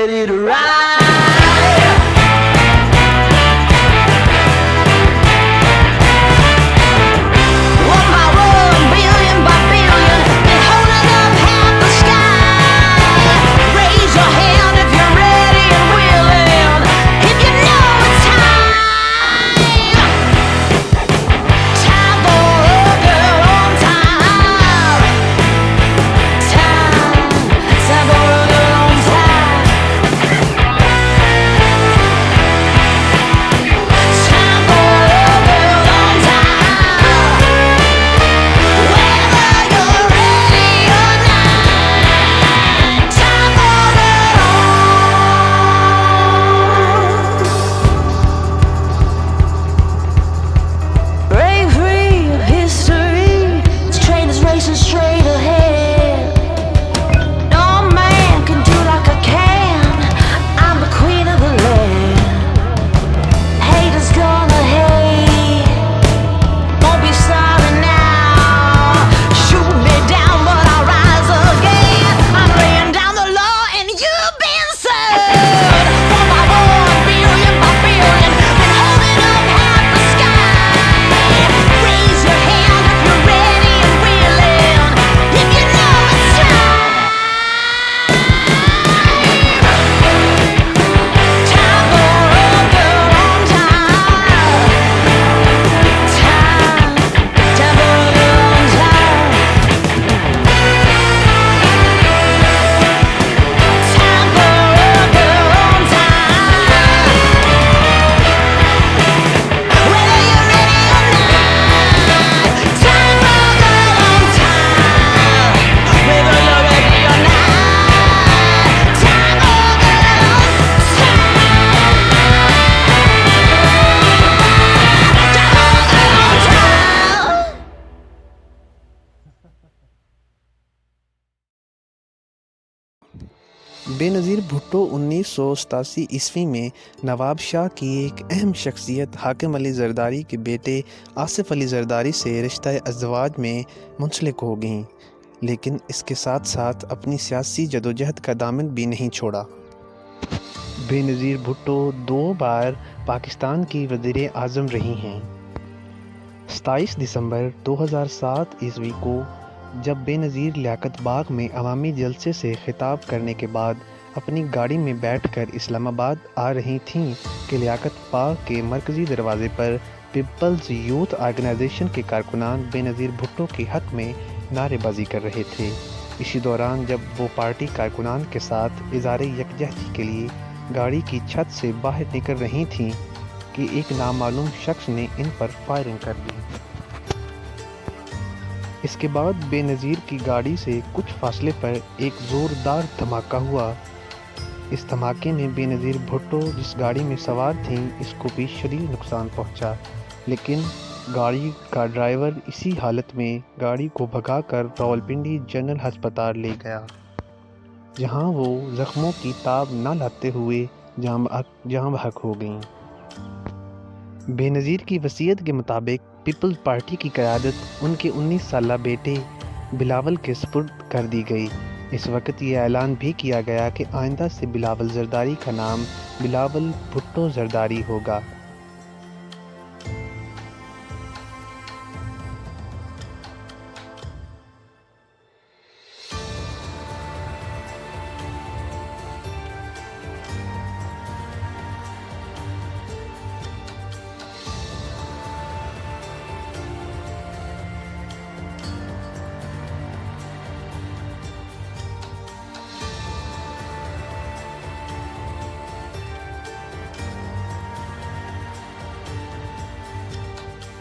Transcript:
ready to ride. One by one, billion by billion, they're holding up half the sky. Raise your hand if you're ready and willing, if you know it's time. Time for a girl on time. Time for a girl on time. Time for a girl on time. Whether you're ready or not, time for a girl on. Break free of history, this train is racing straight ahead. No man can do like I can, I'm the queen of the land. Haters gonna hate, won't be sorry now. Shoot me down but I'll rise again. I'm laying down the law and you've been served. One by one, billion by billion, been holding up half the sky. Raise your hand if you're ready and willing, if you know it's time. Time for a girl on time. Time for a girl on time. Time for a girl on time. Whether you're ready or not, time for a girl on time. Whether you're ready or not, time for a girl on time. Benazir Bhutto 1987 عیسوی میں نواب شاہ کی ایک اہم شخصیت حاکم علی زرداری کے بیٹے آصف علی زرداری سے رشتہ ازدواج میں منسلک ہو گئیں، لیکن اس کے ساتھ ساتھ اپنی سیاسی جدوجہد کا دامن بھی نہیں چھوڑا۔ بےنظیر بھٹو 2 بار پاکستان کی وزیر اعظم رہی ہیں۔ 27 دسمبر 2007 عیسوی کو جب بےنظیر لیاقت باغ میں عوامی جلسے سے خطاب کرنے کے بعد اپنی گاڑی میں بیٹھ کر اسلام آباد آ رہی تھیں کہ لیاقت باغ کے مرکزی دروازے پر پیپلز یوتھ آرگنائزیشن کے کارکنان بےنظیر بھٹو کے حق میں نعرے بازی کر رہے تھے۔ اسی دوران جب وہ پارٹی کارکنان کے ساتھ اظہار یکجہتی کے لیے گاڑی کی چھت سے باہر نکل رہی تھیں کہ ایک نامعلوم شخص نے ان پر فائرنگ کر دی۔ اس کے بعد بےنظیر کی گاڑی سے کچھ فاصلے پر ایک زوردار دھماکہ ہوا۔ اس دھماکے میں بےنظیر بھٹو جس گاڑی میں سوار تھیں اس کو بھی شدید نقصان پہنچا، لیکن گاڑی کا ڈرائیور اسی حالت میں گاڑی کو بھگا کر راولپنڈی جنرل ہسپتال لے گیا، جہاں وہ زخموں کی تاب نہ لاتے ہوئے جاں بحق ہو گئیں۔ بےنظیر کی وصیت کے مطابق پیپلز پارٹی کی قیادت ان کے 19 سالہ بیٹے بلاول کے سپرد کر دی گئی۔ اس وقت یہ اعلان بھی کیا گیا کہ آئندہ سے بلاول زرداری کا نام بلاول بھٹو زرداری ہوگا۔